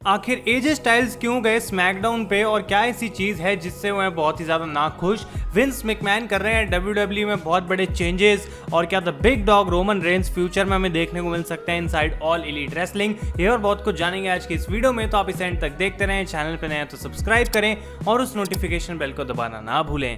आखिर AJ Styles क्यों गए स्मैकडाउन पे और क्या ऐसी चीज है जिससे वह बहुत ही ज्यादा नाखुश। विंस मैकमैन कर रहे हैं डब्ल्यूडब्ल्यू में बहुत बड़े चेंजेस और क्या the big dog Roman Reigns future में हमें देखने को मिल सकता है इनसाइड ऑल एलीट रेसलिंग। ये और बहुत कुछ जानेंगे आज की इस वीडियो में, तो आप इस एंड तक देखते रहें। चैनल पे नए हैं तो सब्सक्राइब करें और उस नोटिफिकेशन बेल को दबाना ना भूलें।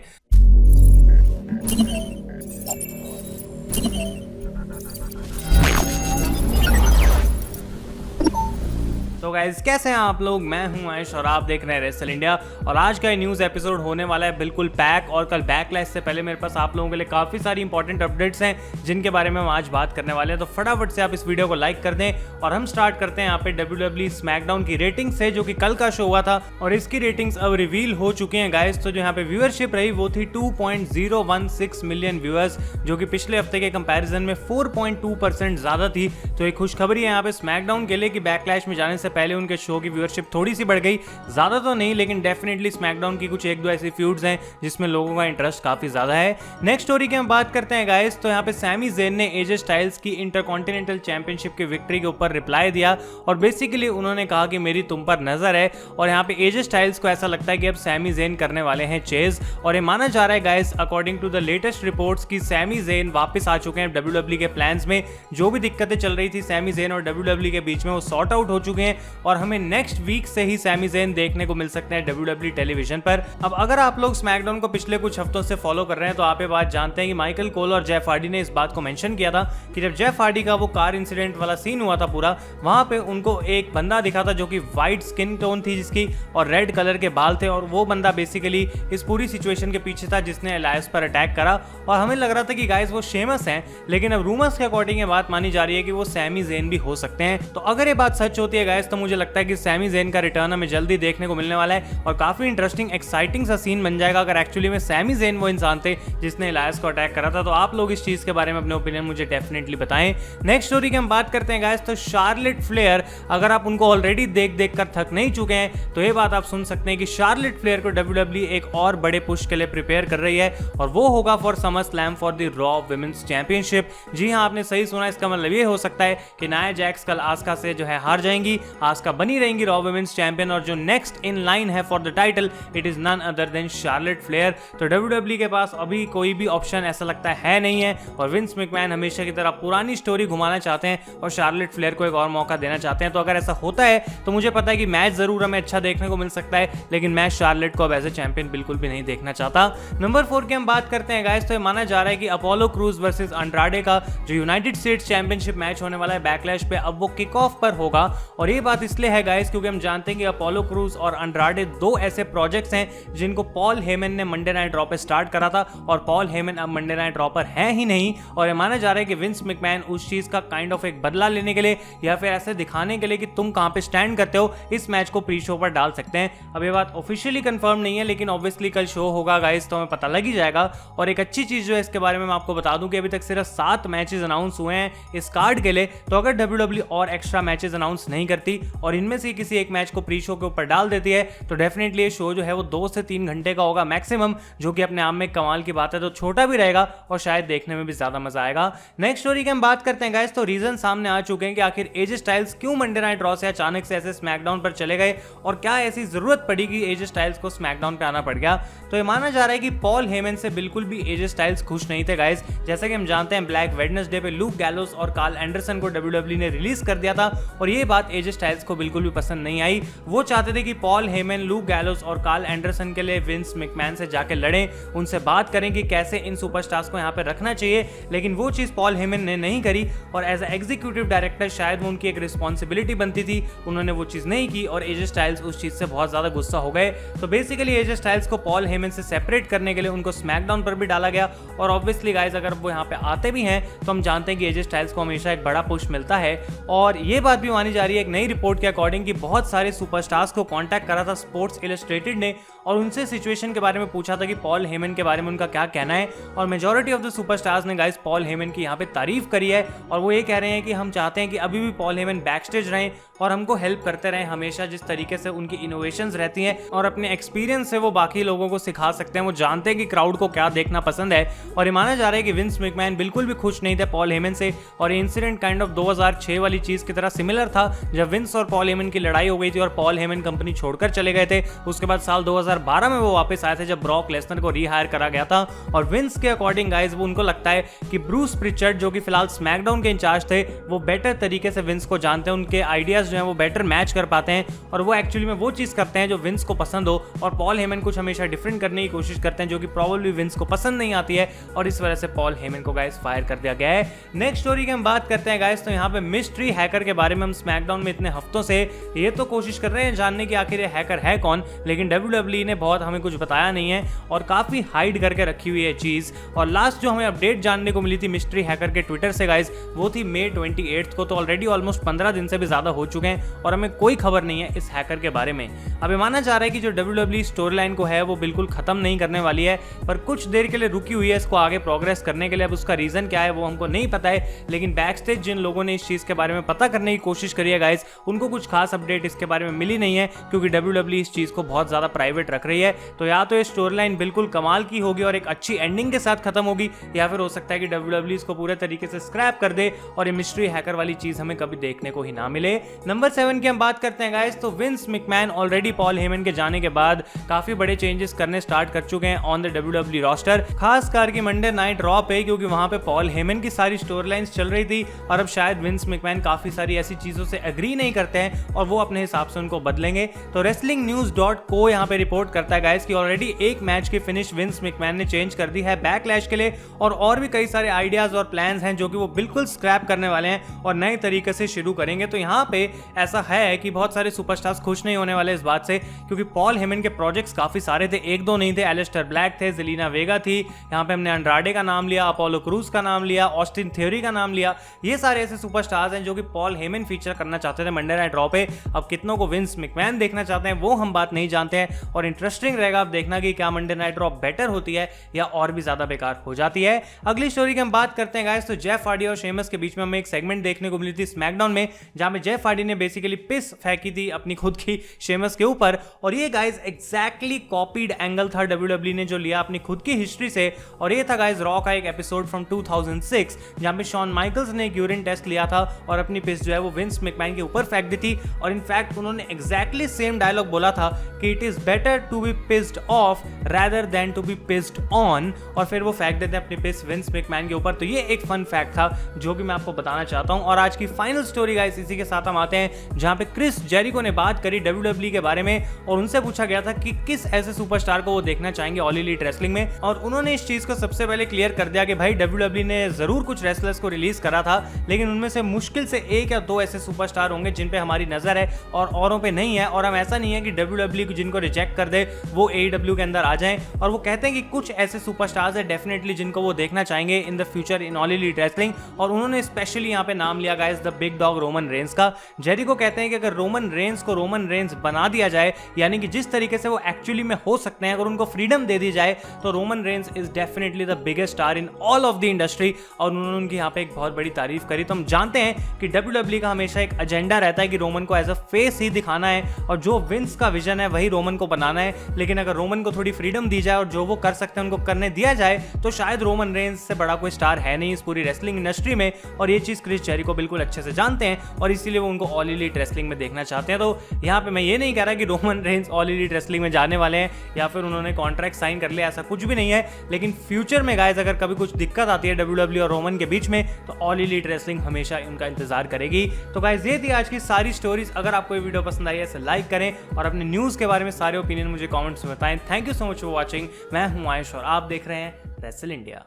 तो गाइज कैसे हैं आप लोग, मैं हूं आयुष और आप देख रहे हैं रेसल इंडिया। और आज का न्यूज़ एपिसोड होने वाला है बिल्कुल पैक। और कल बैकलैश से पहले मेरे पास आप लोगों के लिए काफ़ी सारी इंपॉर्टेंट अपडेट्स हैं जिनके बारे में हम आज बात करने वाले हैं। तो फटाफट से आप इस वीडियो को लाइक कर दें और हम स्टार्ट करते हैं यहाँ पे डब्ल्यूडब्ल्यू स्मैकडाउन की रेटिंग से, जो कि कल का शो हुआ था और इसकी रेटिंग्स अब रिवील हो चुके हैं गाइज। तो जो यहाँ पे व्यूअरशिप रही वो थी 2.016 मिलियन व्यूअर्स, जो कि पिछले हफ्ते के कंपैरिजन में 4.2% ज्यादा थी। तो एक खुशखबरी है यहाँ पे स्मैकडाउन के लिए कि बैकलैश में जाने से पहले उनके शो की व्यूअरशिप थोड़ी सी बढ़ गई, ज्यादा तो नहीं लेकिन डेफिनेटली स्मैकडाउन की कुछ एक दो ऐसी फ्यूड्स हैं जिसमें लोगों का इंटरेस्ट काफी ज्यादा है। नेक्स्ट स्टोरी की हम बात करते हैं गाइस। तो यहाँ पे सैमी ज़ेन ने एजे स्टाइल्स की इंटरकॉन्टिनेंटल चैंपियनशिप की विक्ट्री के ऊपर रिप्लाई दिया और बेसिकली उन्होंने कहा कि मेरी तुम पर नजर है। और यहाँ पे एजे स्टाइल्स को ऐसा लगता है कि अब सैमी ज़ेन करने वाले हैं चेज। और ये माना जा रहा है guys according to the latest reports की सैमी ज़ेन वापस आ चुके हैं डब्ल्यूडब्ल्यू के प्लान्स में। जो भी दिक्कतें चल रही थी सैमी ज़ेन और डब्ल्यूडब्ल्यू के बीच में वो सॉर्ट आउट हो चुके हैं और हमें नेक्स्ट वीक से ही सैमी ज़ेन देखने को मिल सकते हैं डब्ल्यूडब्ल्यू टेलीविजन पर। अब अगर आप लोग स्मैकडाउन को पिछले कुछ हफ्तों से फॉलो कर रहे हैं तो आप ये बात जानते हैं कि माइकल कोल और जेफ हार्डी ने इस बात को मेंशन किया था कि जब जेफ हार्डी का वो कार इंसिडेंट वाला सीन हुआ था पूरा, वहां पे उनको एक बंदा दिखा था जो कि व्हाइट स्किन टोन थी जिसकी और रेड कलर के बाल थे। और वो बंदा बेसिकली इस पूरी सिचुएशन के पीछे था जिसने एलायंस पर अटैक करा। और हमें लग रहा था कि गाइस वो शेमस हैं, लेकिन अब रूमर्स के अकॉर्डिंग ये बात मानी जा रही है कि वो सैमी ज़ेन भी हो सकते हैं। तो अगर ये बात सच होती है गाइस तो मुझे लगता है कि सैमी ज़ेन का रिटर्न हमें जल्दी देखने को मिलने वाला है और काफी इंटरेस्टिंग एक्साइटिंग सा सीन बन जाएगा अगर एक्चुअली में सैमी ज़ेन वो इंसान थे जिसने एलायंस को अटैक करा था। तो आप लोग इस चीज के बारे में अपने ओपिनियन मुझे डेफिनेटली बताएं। नेक्स्ट स्टोरी की हम बात करते हैं गाइस। तो शार्लेट फ्लेयर, अगर आप उनको ऑलरेडी देख कर थक नहीं चुके हैं तो ये बात आप सुन सकते हैं कि शार्लेट फ्लेयर को डब्ल्यूडब्ल्यू एक और बड़े पुश के लिए प्रिपेयर कर रही है और वो होगा for SummerSlam for the Raw women's championship. जी हाँ, आपने सही सुना। इसका मतलब ये हो सकता है कि नाया जैक्स कल आस्का से जो है हार जाएंगी, आस्का बनी रहेंगी रॉ वुमेन्स चैंपियन और जो नेक्स्ट इन लाइन है for the title it is none other than Charlotte Flair. तो डब्ल्यूडब्ल्यू के पास अभी कोई भी ऑप्शन ऐसा लगता है नहीं है और विंस मैकमैन हमेशा की तरह पुरानी स्टोरी घुमाना चाहते हैं और शार्लेट फ्लेयर को एक और मौका देना चाहते हैं। तो अगर ऐसा होता है तो मुझे पता है कि मैच जरूर हमें अच्छा देखने को मिल सकता है, लेकिन मैं शार्लेट को अब एज ए चैंपियन बिल्कुल भी नहीं देखना चाहता। नंबर 4 की हम बात करते हैं गाइस। तो ये माना जा रहा है कि अपोलो क्रूज वर्सेस अंड्राडे का जो यूनाइटेड स्टेट्स चैंपियनशिप मैच होने वाला है बैकलैश पे, अब वो किक ऑफ पर होगा। और ये बात इसलिए है गाइस क्योंकि हम जानते हैं कि अपोलो क्रूज और अंड्राडे दो ऐसे प्रोजेक्ट्स हैं जिनको पॉल हेमन ने मंडे नाइट रॉ पे स्टार्ट करा था और पॉल हेमन अब मंडे नाइट रॉ पर है ही नहीं। और ये माना जा रहा है कि विंस मैकमैन उस चीज का काइंड ऑफ एक बदला लेने के लिए या फिर ऐसे दिखाने के लिए कि तुम कहां पे स्टैंड करते हो, इस मैच को प्री शो पर डाल सकते हैं। अब ये बात ऑफिशियली कंफर्म नहीं है लेकिन ऑब्वियसली कल शो होगा गाइस तो हमें पता लग ही जाएगा। और एक अच्छी चीज जो है इसके बारे में मैं आपको बता दूं कि अभी तक सिर्फ 7 मैचेस अनाउंस हुए हैं इस कार्ड के लिए। तो अगर डब्ल्यूडब्ल्यू और एक्स्ट्रा मैचेस अनाउंस नहीं करती और इनमें से किसी एक मैच को प्री शो के ऊपर डाल देती है तो डेफिनेटली ये शो जो है वो 2 से 3 घंटे का होगा मैक्सिमम, जो कि अपने आप में कमाल की बात है। तो छोटा भी रहेगा और शायद देखने में भी ज्यादा मजा आएगा। नेक्स्ट स्टोरी की हम बात करते हैं गाइस। तो रीजन सामने आ चुके हैं कि आखिर एजे स्टाइल्स क्यों मंडे नाइट रॉ से अचानक से ऐसे स्मैकडाउन पर चले गए और क्या ऐसी जरूरत पड़ी कि एजे स्टाइल्स को स्मैकडाउन पे आना पड़ गया। तो ये माना जा रहा है कि पॉल हेमन से बिल्कुल भी एजे स्टाइल्स खुश नहीं थे गाइस। जैसा कि हम जानते हैं ब्लैक वेडनेसडे पे लूक गैलोस और कार्ल एंडरसन को डब्ल्यूडब्ल्यू ने रिलीज कर दिया था और ये बात एजे स्टाइल्स को बिल्कुल भी पसंद नहीं आई। वो चाहते थे कि पॉल हेमन, लूक गैलोस और कार्ल एंडरसन के लिए विंस मैकमैन से जाके लड़ें, उनसे बात करें कि कैसे इन सुपरस्टार्स को यहाँ पे रखना चाहिए, लेकिन वो चीज पॉल हेमन ने नहीं करी। और एज एग्जीक्यूटिव डायरेक्टर शायद वो उनकी एक रिस्पॉन्सिबिलिटी बनती थी, उन्होंने वो चीज नहीं की और एजे स्टाइल्स उस चीज से बहुत ज्यादा गुस्सा हो गए। तो बेसिकली एजे स्टाइल्स को पॉल हेमन से सेपरेट करने के लिए उनको स्मैकडाउन पर भी डाला गया। और ऑब्वियसली गाइस अगर वो यहाँ पे आते भी हैं तो हम जानते हैं कि एजे स्टाइल्स को हमेशा एक बड़ा पुश मिलता है। और ये बात भी मानी जा रही है एक नई रिपोर्ट के अकॉर्डिंग कि बहुत सारे सुपरस्टार्स को कांटेक्ट करा था स्पोर्ट्स इलस्ट्रेटेड ने और उनसे सिचुएशन के बारे में पूछा था कि पॉल हेमन के बारे में उनका क्या कहना है। और मेजॉरिटी ऑफ द सुपरस्टार्स ने गाइस पॉल हेमन की यहाँ पे तारीफ करी है और वो ये कह रहे हैं कि हम चाहते हैं कि अभी भी पॉल हेमन बैक स्टेज रहें और हमको हेल्प करते रहे हमेशा, जिस तरीके से उनकी इनोवेशंस रहती हैं और अपने एक्सपीरियंस से वो बाकी लोगों को सिखा सकते हैं। वो जानते हैं कि क्राउड को क्या देखना पसंद है। और ये माना जा रहा है कि विंस मैकमैन बिल्कुल भी खुश नहीं थे पॉल हेमन से, और ये इंसिडेंट काइंड ऑफ 2006 वाली चीज की तरह सिमिलर था, जब विंस और पॉल हेमन की लड़ाई हो गई थी और पॉल हेमन कंपनी छोड़कर चले गए थे। उसके बाद साल 2012 में वो वापस आए थे जब ब्रॉक लेसनर को रीहायर करा गया था। और विंस के अकॉर्डिंग गाइस वो उनको लगता है कि ब्रूस प्रिचर्ड जो कि फिलहाल स्मैकडाउन के इंचार्ज थे, वो बेटर तरीके से विंस को जानते हैं, उनके आइडियाज जो हैं वो बेटर मैच कर पाते हैं और वो एक्चुअली में वो चीज करते हैं जो विंस को पसंद हो। और पॉल हेमन कुछ हमेशा डिफरेंट करने की कोशिश करते हैं जो कि प्रोबेबली विंस को पसंद नहीं आती है, और इस वजह से पॉल हेमन को गाइस फायर कर दिया गया है। नेक्स्ट स्टोरी की हम बात करते हैं गाइस, तो यहाँ पे मिस्ट्री हैकर के बारे में हम स्मैकडाउन में इतने हफ्तों से ये तो कोशिश कर रहे हैं जानने की आखिर ये हैकर है कौन, लेकिन WWE ने बहुत हमें कुछ बताया नहीं है और काफी हाइड करके रखी हुई है चीज। और लास्ट जो हमें अपडेट जानने को मिली थी मिस्ट्री हैकर के ट्विटर से गाइस, वो थी मई 28 को, तो ऑलरेडी ऑलमोस्ट 15 दिन से भी ज्यादा हो चुके हैं और हमें कोई खबर नहीं है इस हैकर के बारे में। अब माना जा रहा है कि जो WWE स्टोरी लाइन को है वो बिल्कुल खत्म नहीं करने वाली है, पर कुछ देर के लिए रुकी हुई है इसको आगे प्रोग्रेस करने के लिए। अब उसका रीजन क्या है वो हमको नहीं पता है, लेकिन बैक स्टेज जिन लोगों ने इस चीज के बारे में पता करने की कोशिश करी है गाइस, उनको कुछ खास अपडेट इसके बारे में मिली नहीं है, क्योंकि WWE इस चीज को बहुत ज्यादा प्राइवेट रख रही है। तो या तो ये स्टोरी लाइन बिल्कुल कमाल की होगी और एक अच्छी एंडिंग के साथ खत्म होगी, या फिर हो सकता है कि WWE इसको पूरे तरीके से स्क्रैप कर दे और ये मिस्ट्री हैकर वाली चीज हमें कभी देखने को ही ना मिले। नंबर 7 की हम बात करते हैं गाइस, तो Vince McMahon already Paul Heyman के जाने के बाद काफी बड़े चेंजेस करने स्टार्ट कर चुके हैं ऑन द WWE रोस्टर, खास करके मंडे नाइट रॉ पे, क्योंकि वहां पे पॉल हेमन की सारी स्टोरी लाइंस चल रही थी और अब शायद विंस मैकमैन काफी सारी ऐसी चीजों से एग्री नहीं करते हैं और वो अपने हिसाब से उनको बदलेंगे। तो wrestlingnews.co यहाँ पे रिपोर्ट करता है गाइस कि ऑलरेडी एक मैच की फिनिश विंस मैकमैन ने चेंज कर दी है बैकलैश के लिए, और भी कई सारे आइडियाज और प्लान्स हैं जो कि वो बिल्कुल स्क्रैप करने वाले हैं और नए तरीके से शुरू करेंगे। तो यहाँ पे ऐसा है कि बहुत सारे सुपरस्टार्स खुश नहीं होने वाले इस बात से, क्योंकि पॉल हेमन के प्रोजेक्ट्स काफी सारे थे, एक दो नहीं थे। एलिस्टर ब्लैक थे, जेलिना वेगा थी, यहाँ पे हमने अंड्राडे का नाम लिया, अपोलो क्रूज का नाम लिया, ऑस्टिन थ्योरी का नाम लिया। ये सारे ऐसे सुपरस्टार्स हैं जो कि पॉल हेमन फीचर करना चाहते थे मंडे नाइट रॉ पे। अब कितनों को विंस मैकमैन देखना चाहते हैं वो हम बात नहीं जानते हैं, और इंटरेस्टिंग रहेगा आप देखना कि क्या मंडे नाइट रॉ बेटर होती है या और भी ज्यादा बेकार हो जाती है। अगली स्टोरी की हम बात करते हैं गाइस, तो जेफ हार्डी और शेमस के बीच में हमें एक सेगमेंट देखने को मिली थी स्मैकडाउन में, जहां पे जेफ हार्डी ने बेसिकली पिस फेंकी थी अपनी खुद की शेमस के ऊपर, और ये गाइस एग्जैक्टली कॉपीड एंगल था WWE ने जो लिया अपनी खुद की हिस्ट्री से। और ये था गाइस रॉ का एक एपिसोड फ्रॉम 2006 जहां पे शॉन माइकल्स ने एक यूरिन टेस्ट लिया था और अपनी पिस जो है वो विंस मैकमैन के ऊपर फेंक दी थी, और इनफैक्ट उन्होंने एग्जैक्टली सेम डायलॉग बोला था कि it is better to be pissed off rather than to be pissed on, और फिर वो फेंक देते अपनी पिस विंस मैकमैन के ऊपर। तो ये एक फन फैक्ट था जो कि मैं आपको बताना चाहता हूं। और आज की फाइनल स्टोरी गाइस इसी के साथ हम आते हैं, जहां पे क्रिस जेरिको ने बात करी WWE के बारे में और उनसे पूछा गया था कि किस ऐसे सुपरस्टार को वो देखना चाहेंगे ऑल एलीट रेसलिंग में, और उन्होंने इस चीज को सबसे पहले क्लियर कर दिया कि भाई WWE ने जरूर कुछ रेसलर्स को रिलीज करा था, लेकिन उनमें से मुश्किल से एक या दो ऐसे सुपरस्टार होंगे जिन पे हमारी नजर है और औरों पे नहीं है। और हम ऐसा नहीं है कि WWE को जिनको रिजेक्ट कर दे वो AEW के अंदर आ जाएं, और वो कहते हैं कि कुछ ऐसे सुपरस्टार्स है डेफिनेटली जिनको वो देखना चाहेंगे in the future in all elite wrestling, और उन्होंने स्पेशली यहाँ पे नाम लिया guys the big dog Roman Reigns का। जेरिको कहते हैं कि अगर रोमन रेंस को रोमन रेंस बना दिया जाए, यानी कि जिस तरीके से वो एक्चुअली में हो सकते हैं, अगर उनको फ्रीडम दे दी जाए, तो Roman Reigns is definitely the biggest star in all of the industry. और उन्होंने उनकी यहाँ पे एक बहुत बड़ी तारीफ करी। तो हम जानते हैं कि WWE का हमेशा एक एजेंडा रहता है कि रोमन को एज अ फेस ही दिखाना है, और जो विंस का विजन है वही रोमन को बनाना है। लेकिन अगर रोमन को थोड़ी फ्रीडम दी जाए और जो वो कर सकते हैं उनको करने दिया जाए, तो शायद रोमन रेंस से बड़ा कोई स्टार है नहीं इस पूरी रेसलिंग इंडस्ट्री में। और ये चीज क्रिस जेरिको बिल्कुल अच्छे से जानते हैं, और इसीलिए वो उनको ऑल एलीट रेसलिंग में देखना चाहते हैं। तो यहाँ पे मैं ये नहीं कह रहा कि Roman Reigns all elite wrestling में जाने वाले हैं या फिर उन्होंने कॉन्ट्रैक्ट साइन कर लिया, ऐसा कुछ भी नहीं है। लेकिन फ्यूचर में गाइस अगर कभी कुछ दिक्कत आती है WWE और रोमन के बीच में, तो ऑल एलीट रेसलिंग हमेशा उनका इंतजार करेगी। तो गाइस ये थी आज की सारी स्टोरीज। अगर आपको ये वीडियो पसंद आई है इसे लाइक करें और अपने न्यूज के बारे में सारे ओपिनियन मुझे कमेंट्स में बताएं। Thank you so much for watching. मैं हूं आयुष और आप देख रहे हैं रेसल इंडिया।